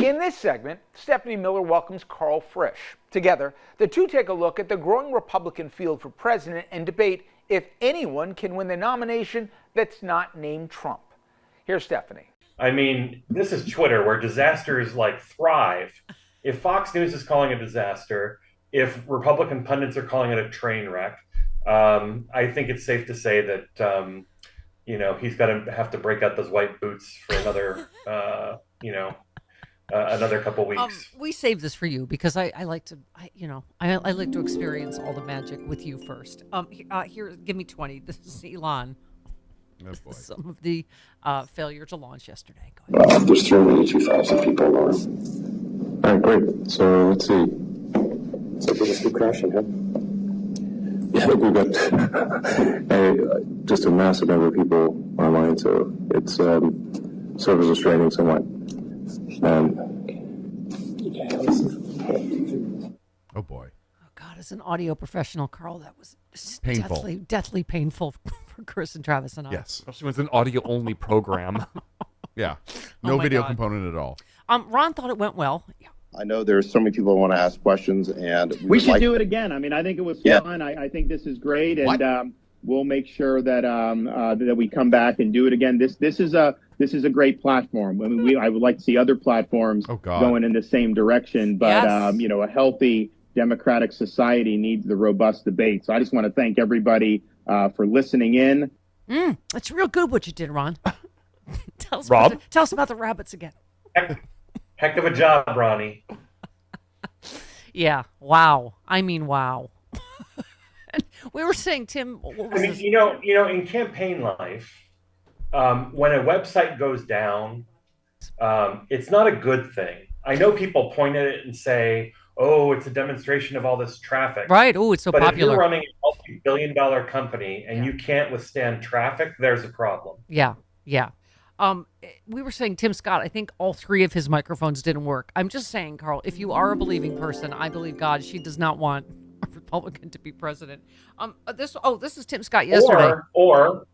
In this segment, Stephanie Miller welcomes Carl Frisch. Together, the two take a look at the growing Republican field for president and debate if anyone can win the nomination that's not named Trump. Here's Stephanie. I mean, this is Twitter where disasters thrive. If Fox News is calling a disaster, if Republican pundits are calling it a train wreck, I think it's safe to say that, he's going to have to break out those white boots for another, another couple weeks. We saved this for you because I like to, I like to experience all the magic with you first. Here, give me 20. This is Elon. Oh boy. Some of the failure to launch yesterday. There's 382,000 people on. All right, great. So let's see. So we just keep crashing, huh? Yeah, look, we've got just a massive number of people online, so it's service restraining somewhat. Oh boy. Oh God, as an audio professional, Carl, that was Painful. deathly painful for Chris and Travis and I. Yes. Especially when it's an audio-only program. Yeah. No my video God. component at all. Ron thought it went well. Yeah. I know there's so many people who want to ask questions, and we should do it again. I mean, I think it was fun. I think this is great, and we'll make sure that that we come back and do it again. This is a great platform. I mean, I would like to see other platforms going in the same direction, but Yes. A healthy democratic society needs the robust debate. So I just want to thank everybody for listening in. That's real good what you did, Ron. Tell us about the rabbits again. Heck of a job, Ronnie. Yeah. Wow. I mean, wow. And we were saying, Tim, what was this? In campaign life, when a website goes down, it's not a good thing. I know people point at it and say, "Oh, it's a demonstration of all this traffic." Right. Oh, it's so but popular. If you're running a multi-billion-dollar company and you can't withstand traffic, there's a problem. Yeah. Yeah. We were saying Tim Scott, I think all three of his microphones didn't work. I'm just saying, Carl, if you are a believing person, I believe God, she does not want a Republican to be president. This is Tim Scott yesterday. Or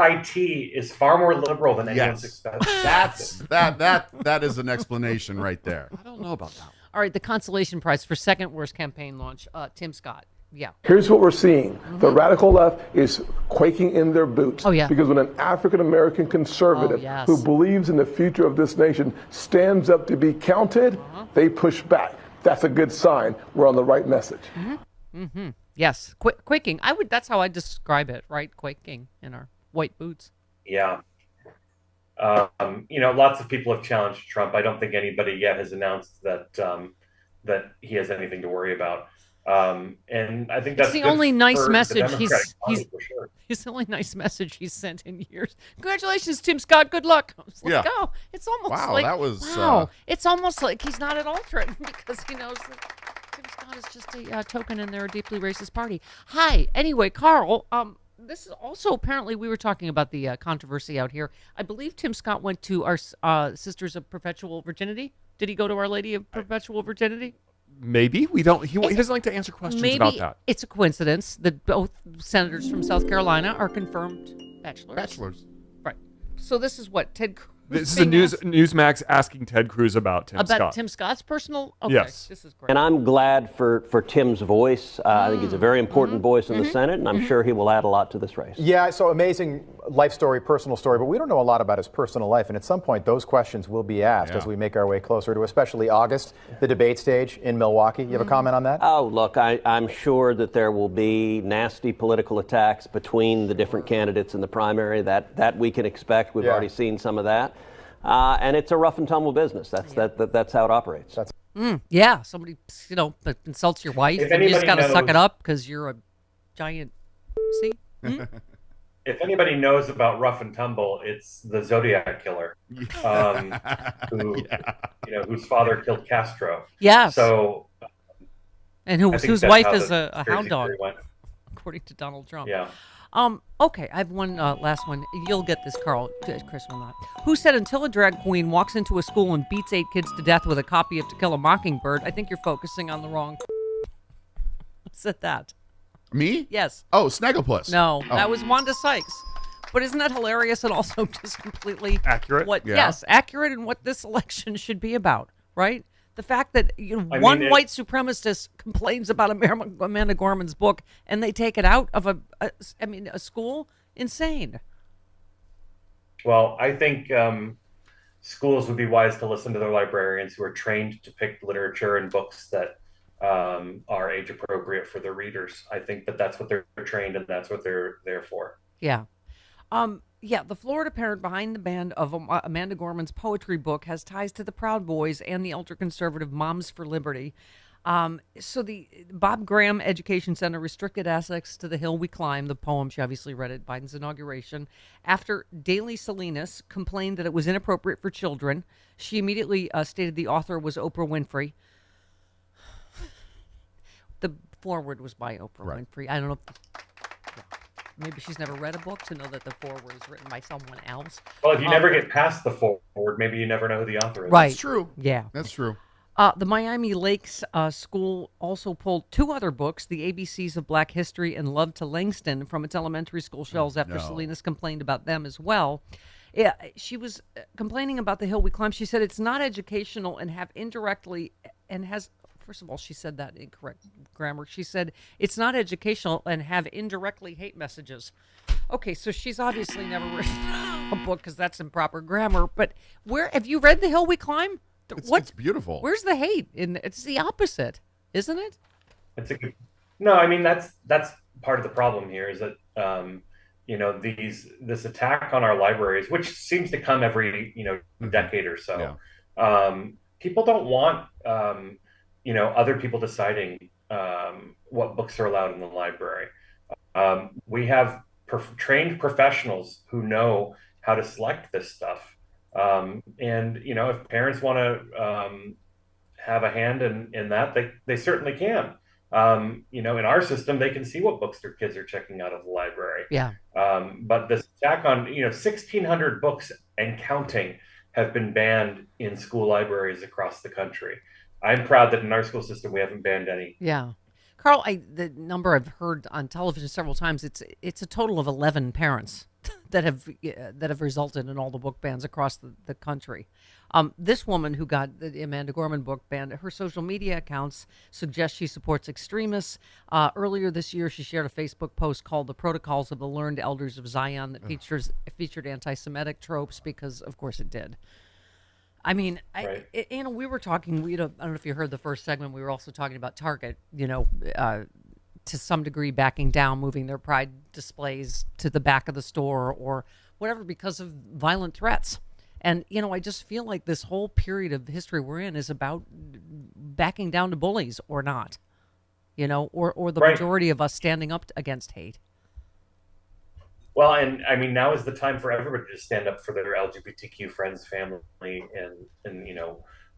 IT is far more liberal than anyone's expected. That is an explanation right there. I don't know about that. All right, the consolation prize for second worst campaign launch, Tim Scott. Yeah. Here's what we're seeing. The radical left is quaking in their boots. Oh, yeah. Because when an African-American conservative yes. who believes in the future of this nation stands up to be counted, they push back. That's a good sign. We're on the right message. Yes. Quaking. That's how I describe it, right? Quaking in our white boots. Yeah. Lots of people have challenged Trump. I don't think anybody yet has announced that he has anything to worry about. And I think that's the only nice message He's the only nice message he's sent in years. Congratulations, Tim Scott. Good luck. I was like, oh, it's almost like that was it's almost like he's not at all threatened because he knows that Tim Scott is just a token and they're a deeply racist party. Hi. Anyway, Carl, this is also apparently we were talking about the controversy out here. I believe Tim Scott went to our Sisters of Perpetual Virginity. Did he go to Our Lady of Perpetual Virginity? Maybe we don't. He doesn't like to answer questions about that. It's a coincidence that both senators from South Carolina are confirmed bachelors. Right. So this is what Ted Cruz. This is a Newsmax asking Ted Cruz about Tim Scott. About Tim Scott's personal. Okay, yes. This is great. And I'm glad for Tim's voice. I think he's a very important voice in the Senate, and I'm sure he will add a lot to this race. Yeah, so amazing life story, personal story, but we don't know a lot about his personal life. And at some point, those questions will be asked as we make our way closer to especially August, the debate stage in Milwaukee. You have a comment on that? Oh, look, I'm sure that there will be nasty political attacks between the different candidates in the primary. That we can expect. We've already seen some of that. And it's a rough and tumble business. That's how it operates. Yeah, somebody insults your wife, and you just got to suck it up because you're a giant. See. If anybody knows about rough and tumble, it's the Zodiac killer, whose father killed Castro. Yes. So, and whose wife is a hound dog, according to Donald Trump. Yeah. Okay, I have one last one. You'll get this, Carl. Chris will not. Who said until a drag queen walks into a school and beats 8 kids to death with a copy of To Kill a Mockingbird, I think you're focusing on the wrong. Who said that? Me? Yes. Oh, Snagglepuss. No, that was Wanda Sykes. But isn't that hilarious and also just completely accurate? Yes, accurate in what this election should be about, right? The fact that one white supremacist complains about Amanda Gorman's book and they take it out of a school, insane. Well, I think schools would be wise to listen to their librarians who are trained to pick literature and books that are age appropriate for their readers. I think that's what they're trained and that's what they're there for. Yeah. The Florida parent behind the ban of Amanda Gorman's poetry book has ties to the Proud Boys and the ultra-conservative Moms for Liberty. So the Bob Graham Education Center restricted access to The Hill We Climb, the poem. She obviously read at Biden's inauguration. After Daily Salinas complained that it was inappropriate for children, she immediately stated the author was Oprah Winfrey. The foreword was by Oprah Winfrey. I don't know maybe she's never read a book to know that the foreword is written by someone else. Well, if you never get past the foreword, maybe you never know who the author is. Right. That's true. Yeah. That's true. The Miami Lakes School also pulled 2 other books, The ABCs of Black History and Love to Langston, from its elementary school shelves after Salinas complained about them as well. Yeah, she was complaining about The Hill We Climb. She said it's not educational and has first of all, she said that incorrect grammar. She said it's not educational and have indirectly hate messages. Okay, so she's obviously never written a book because that's improper grammar. But where have you read The Hill We Climb? It's beautiful. Where's the hate? It's the opposite, isn't it? No, I mean that's part of the problem here is that this attack on our libraries, which seems to come every decade or so. Yeah. People don't want other people deciding what books are allowed in the library. We have trained professionals who know how to select this stuff. If parents want to have a hand in that, they certainly can. In our system, they can see what books their kids are checking out of the library. Yeah. But this attack on 1,600 books and counting have been banned in school libraries across the country. I'm proud that in our school system we haven't banned any. Yeah. Carl, the number I've heard on television several times, it's a total of 11 parents that have resulted in all the book bans across the country. This woman who got the Amanda Gorman book banned, her social media accounts suggest she supports extremists. Earlier this year, she shared a Facebook post called "The Protocols of the Learned Elders of Zion" that featured anti-Semitic tropes because, of course, it did. I mean, right. We were talking. I don't know if you heard the first segment. We were also talking about Target. To some degree, backing down, moving their pride displays to the back of the store or whatever because of violent threats. And I just feel like this whole period of history we're in is about backing down to bullies or not. Or the majority of us standing up against hate. Well, and I mean, now is the time for everybody to stand up for their LGBTQ friends, family, and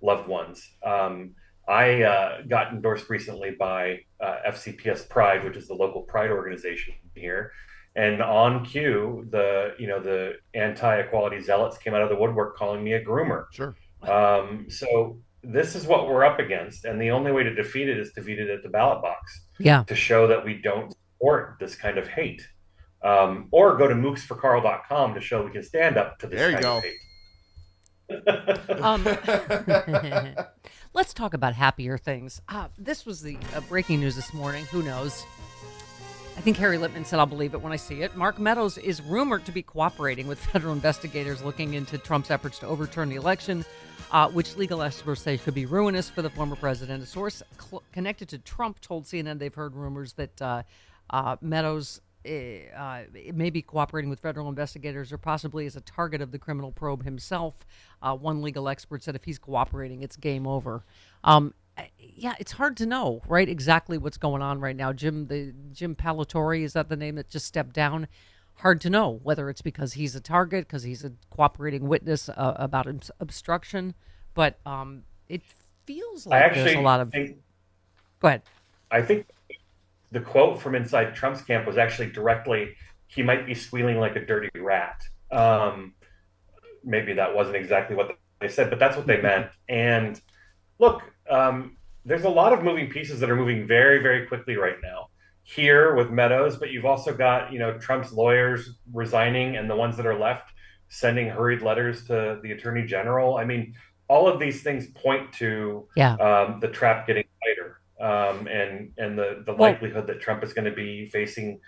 loved ones. I got endorsed recently by FCPS Pride, which is the local pride organization here, and on cue, the anti-equality zealots came out of the woodwork calling me a groomer. Sure. So this is what we're up against, and the only way to defeat it is defeat it at the ballot box. Yeah. To show that we don't support this kind of hate. Or go to mooksforcarl.com to show we can stand up to this kind of hate. Let's talk about happier things. This was the breaking news this morning. Who knows? I think Harry Littman said, I'll believe it when I see it. Mark Meadows is rumored to be cooperating with federal investigators looking into Trump's efforts to overturn the election, which legal experts say could be ruinous for the former president. A source connected to Trump told CNN they've heard rumors that Meadows may be cooperating with federal investigators or possibly as a target of the criminal probe himself. One legal expert said if he's cooperating, it's game over. It's hard to know, right, exactly what's going on right now. Jim Palatore, is that the name that just stepped down? Hard to know whether it's because he's a target, because he's a cooperating witness about obstruction. But it feels like there's a lot of... Go ahead. I think the quote from inside Trump's camp was actually directly, he might be squealing like a dirty rat. Maybe that wasn't exactly what they said, but that's what they meant. And look, there's a lot of moving pieces that are moving very, very quickly right now. here with Meadows, but you've also got, Trump's lawyers resigning and the ones that are left sending hurried letters to the attorney general. I mean, all of these things point to the trap getting tighter, and the likelihood that Trump is going to be facing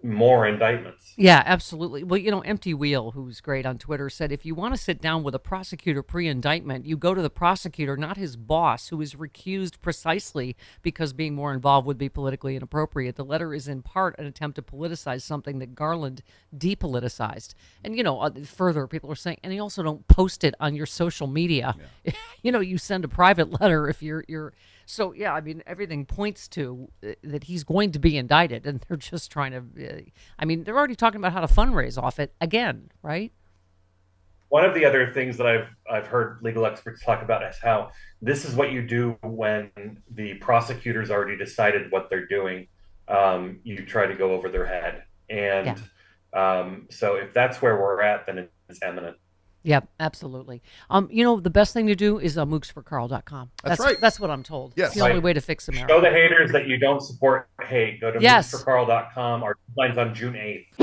more indictments. Yeah, absolutely. Well, Empty Wheel, who's great on Twitter, said if you want to sit down with a prosecutor pre-indictment, you go to the prosecutor, not his boss, who is recused precisely because being more involved would be politically inappropriate. The letter is in part an attempt to politicize something that Garland depoliticized. And, further, people are saying, and you also don't post it on your social media. Yeah. You send a private letter if you're So, yeah, I mean, everything points to that he's going to be indicted, and they're just trying to, they're already talking about how to fundraise off it again, right? One of the other things that I've heard legal experts talk about is how this is what you do when the prosecutor's already decided what they're doing. You try to go over their head. And so if that's where we're at, then it's imminent. Yep, absolutely. The best thing to do is mooksforcarl.com. That's right. That's what I'm told. Yes. It's the only way to fix America. Show the haters that you don't support hate. Go to mooksforcarl.com. Our deadline's on June 8th.